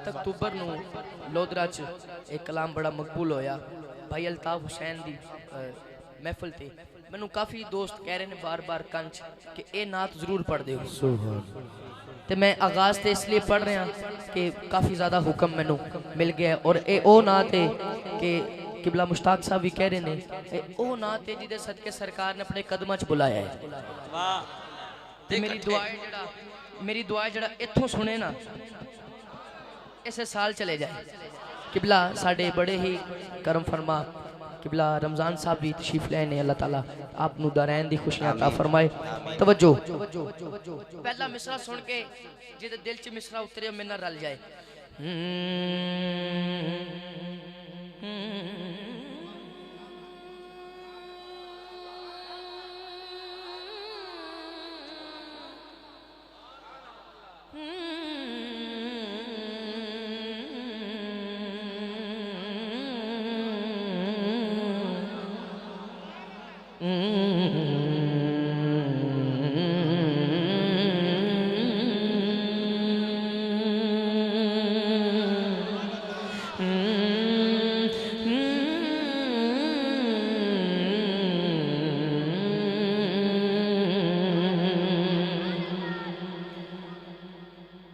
7 October नूं लोधरा च एक कलाम बड़ा मकबूल होया भाई अल्ताफ हुसैन दी महफिल ते। मैनू काफ़ी दोस्त कह रहे हैं बार बार कंच कि ये नात जरूर पढ़ दो, तो मैं आगाज़ तो इसलिए पढ़ रहा कि काफ़ी ज़्यादा हुक्म मैनू मिल गया। और ये ओ नात है कि किबला मुश्ताक साहब भी कह रहे हैं ओ नात है जिदे सदके सरकार ने अपने कदमां च बुलाया है। ते मेरी दुआ जड़ा इत्थों सुने ना इसे साल चले जाए। किबला साढ़े बड़े ही करम फरमा किबला रमज़ान साहब भी तशरीफ लेने, अल्लाह ताला आप नू दारैन दी खुशियां अता फरमाए। तवज्जो पहला मिसरा सुन के जिदे दिल च मिसरा उतरे मेरे नाल रल जाए।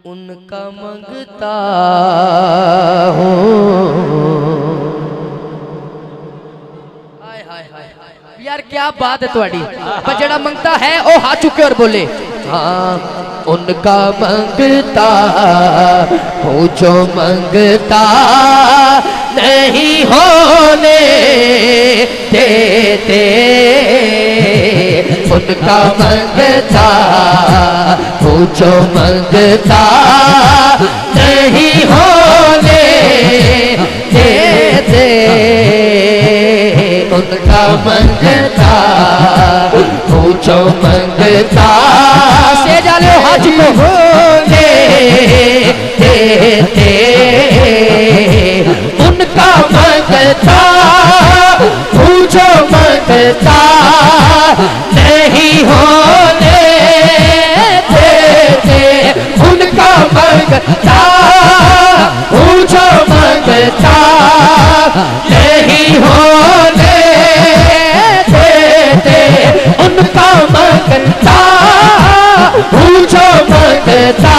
उनका मंगता हो यार क्या बात है तुम्हारी। पर जड़ा मंगता है वो हाथ चुके और बोले हाँ उनका मंगता हो जो मंगता नहीं होने देते। उनका मंगता हो जो मंगता नहीं होने देते। उनका मंगता हो जो मंगता से जाने हज को होने देते। उनका मंगता हो जो मंगता नहीं होने देते। उनका मंगता हो जो मंगता नहीं होने देते। उनका मंगता हो जो मंगता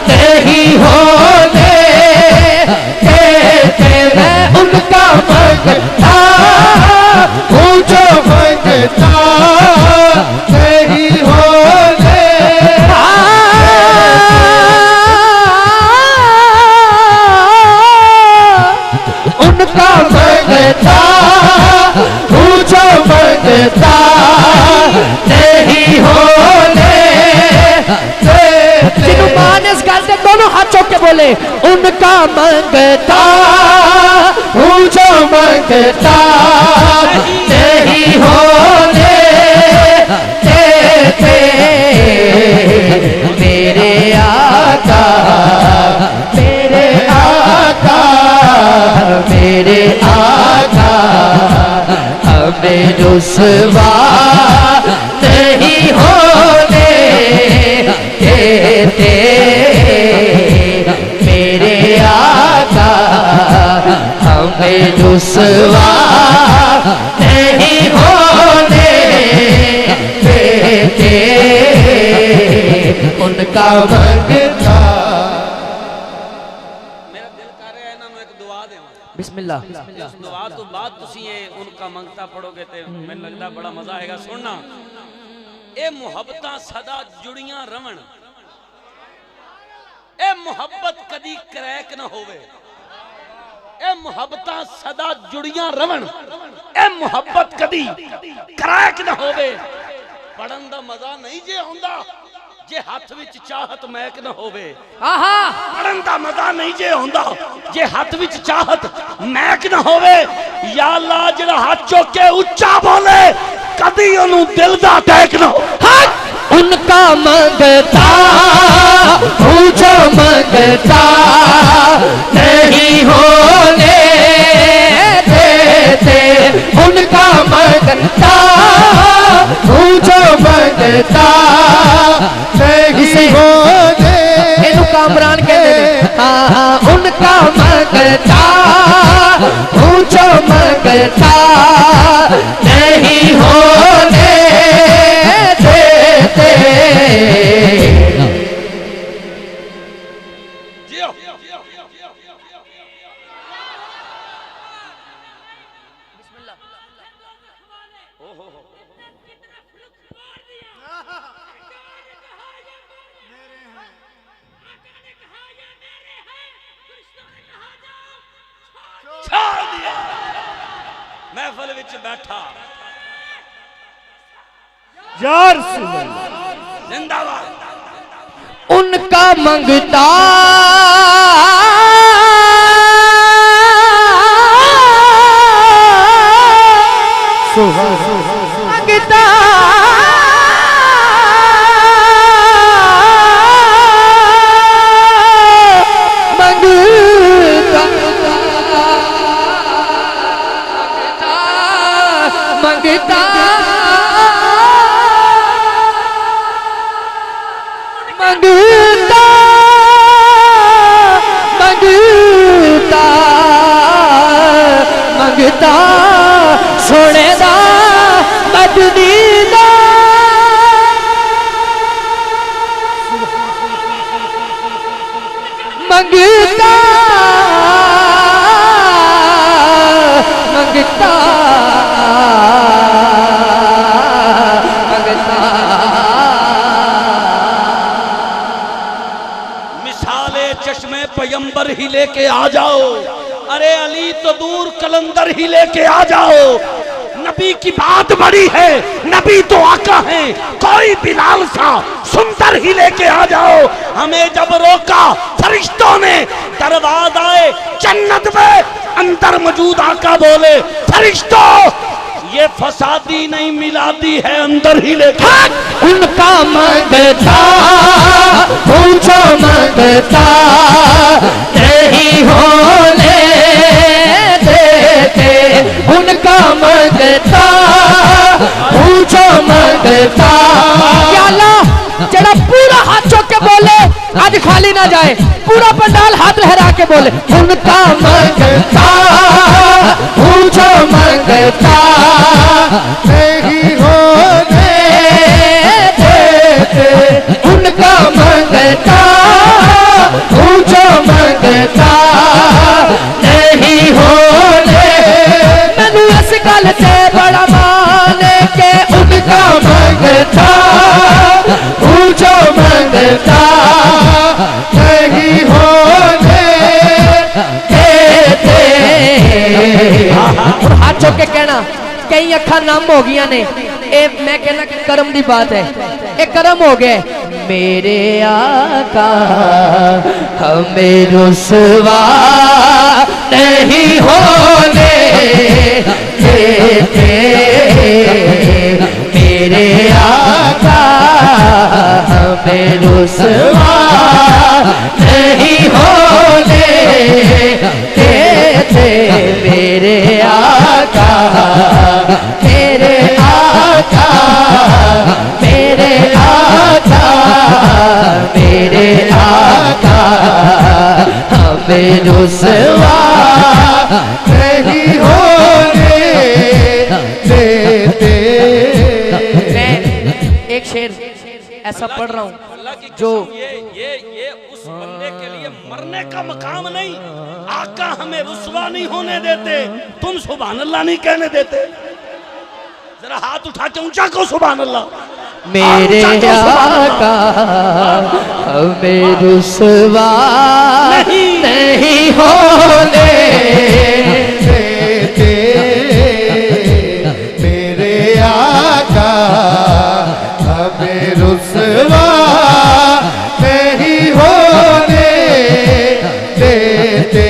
नहीं होने देते। मैं उनका मंगता हो जो मंगता नहीं होने उनका मंगता हो जो मंगता नहीं होने जिन्हों मान इस गल से दोनों हाथ चौक के बोले उनका मंगता हो जो मंगता नहीं होने देते। मेरे आका मेरे आका मेरे आका हमें रुसवा नहीं होने देते। मेरे आका हमें रुसवा नहीं होने देते। उनका मंगता बिस्मिल्लाह दुआ तो बाद तुसी ये उनका मंगता पढ़ोगे ते मैनूं लगदा बड़ा मजा आएगा सुनना। ए मुहब्बतां सदा जुड़ियां रवण, ए मुहब्बत कदी क्रैक ना होवे। ए मुहब्बतां सदा जुड़ियां रवण, ए मुहब्बत कदी क्रैक ना होवे। पढ़न दा मजा नहीं जे आउंदा जे हाथ विच चाहत महक ना होवे। आहा पढ़न दा मजा नहीं जे आउंदा जे हाथ विच चाहत महक ना होवे। या अल्लाह जेड़ा हाथ चुक के उच्चा बोले कदी ओनू दिल दा टैक ना हो। उनका मंगता हो जो मंगता नहीं होने देते। उनका मंगता हो जो मंगता नहीं होने। इनू कामरान कहते हैं महफिल विच बैठा यार जिंदाबाद उनका मंगता मंगता मंगता मंगता मंगता मंगता सोने दा मदनी दा मंगता मंगता मंगता मिसाले चश्मे पैगंबर ही लेके आ जाओ। अरे अली तो दूर कलंदर ही लेके आ जाओ। नबी की बात बड़ी है, नबी तो आका है, कोई बिलाल सा सुंदर ही लेके आ जाओ। हमें जब रोका फरिश्तों ने दरवाज़ाए जन्नत में, अंदर मौजूद आका बोले फरिश्तों ये फसादी नहीं मिलादी है, अंदर ही लेके। उनका मंगता पूछो मंगता नहीं होने देते। उनका मंगता पूछो मंगता जरा पूरा हाथ चौक के बोले आज खाली ना जाए, पूरा पंडाल हाथ लहरा के बोले उनका मंगता पूछो मंगता नहीं होने देते। उनका मंगता पूछो मंगता नहीं होने। मैनू इस गल से बड़ा माने के उनका मंगता पूछो मंगता नहीं होने देते। हाथ चौक के कहना कई अखा नम हो गई ने, ए मैं कहना कि कर्म की बात है, ये कर्म हो गए। मेरे आका हमें रुसवा नहीं होने देते। मेरे आका हमें रुसवा नहीं होने देते। मेरे आका मेरे आका मेरे आका मेरे आका हमें रुसवा नहीं होने देते। मैं एक शेर ऐसा पढ़ रहा हूँ जो ये उस बंदे के लिए मरने का मकाम नहीं। आका हमें रुसवा नहीं होने देते, तुम सुभान अल्लाह नहीं कहने देते। जरा हाथ उठा के ऊंचा को सुभान अल्लाह। मेरे आका हमें रुसवा नहीं होने देते। मेरे आका हमें रुसवा नहीं होने देते।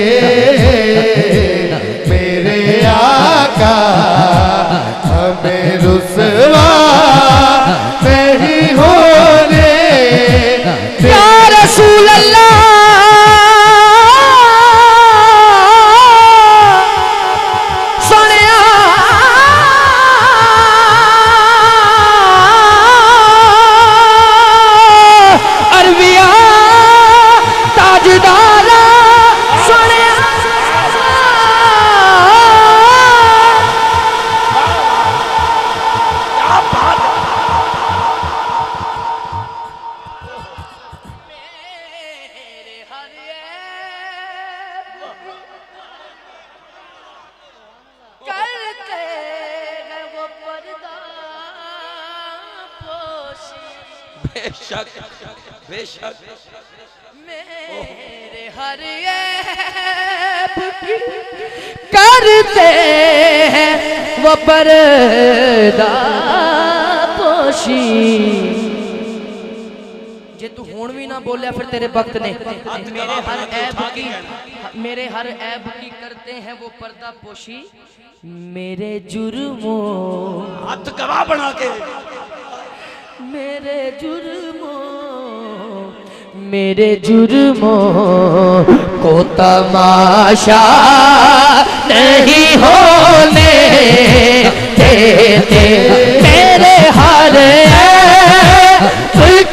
मेरे आका हमें रुसवा नहीं होने देते। या रसूल अल्लाह सुनिया अरबिया ताजदारा सुनिया क्या बात है। मेरे हरिए करते हैं वो पर्दा पोशी। बेशक बेशक मेरे हरिए करते हैं वो पर्दा पोशी। जे तू हुण भी ना बोलिया फिर तेरे वक्त ने मेरे हर ऐब की करते हैं वो पर्दा पोशी। मेरे जुर्मों हाथ गवाह बना के मेरे जुर्मों को तमाशा नहीं होने देते। मेरे हर ऐब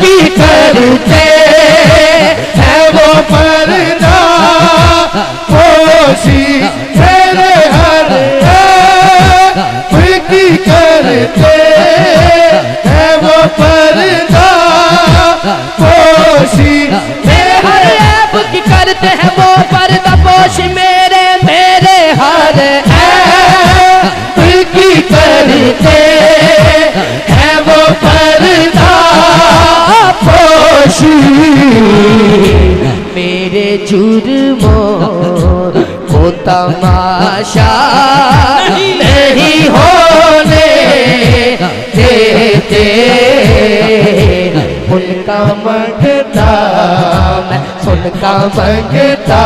की करते हैं वो पर्दा पोशी। मेरे हर ऐब की करते हैं वो पर्दा पोशी। मेरे हर ऐब की करते हैं वो पर्दा पोशी। मेरे हर ऐब की करते हैं वो पर्दा पोशी। मेरे जुर्मों को तमाशा नहीं होने देते। उनका मंगता मैं उनका मंगता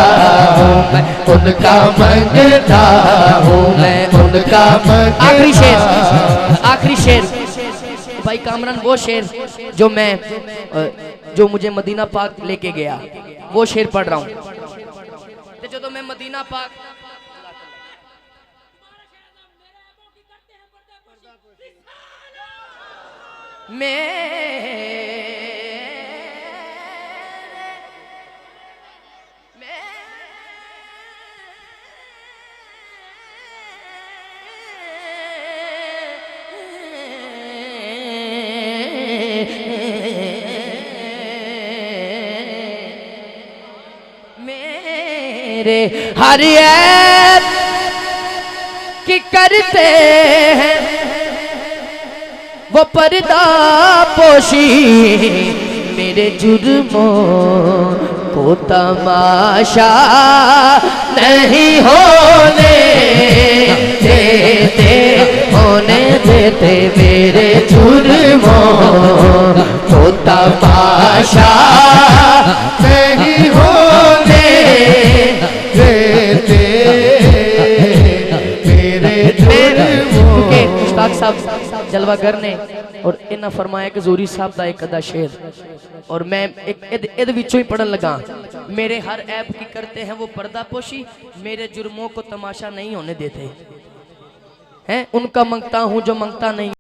हूँ मैं उनका मंगता हूँ मैं उनका मंगता। आखिरी शेर भाई कामरान, वो शेर जो मुझे मदीना पाक लेके गया, वो शेर पढ़ रहा हूँ। जो मैं मदीना पाक मेरे हर ऐब की करते हैं वो पर्दा पोशी। मेरे जुर्मों को तमाशा नहीं होने देते। मेरे जुर्मों को तमाशा नहीं होने देते। मेरे जुर्मों के मुश्ताक साहब जलवागर ने और इन्हें फरमाया कि ज़ोरी साहब का एक अदा शेर और मैं एक विचों ही पढ़न लगा। मेरे हर ऐब की करते हैं वो पर्दा पोशी। मेरे जुर्मों को तमाशा नहीं होने देते हैं। उनका मंगता हूँ जो मंगता नहीं।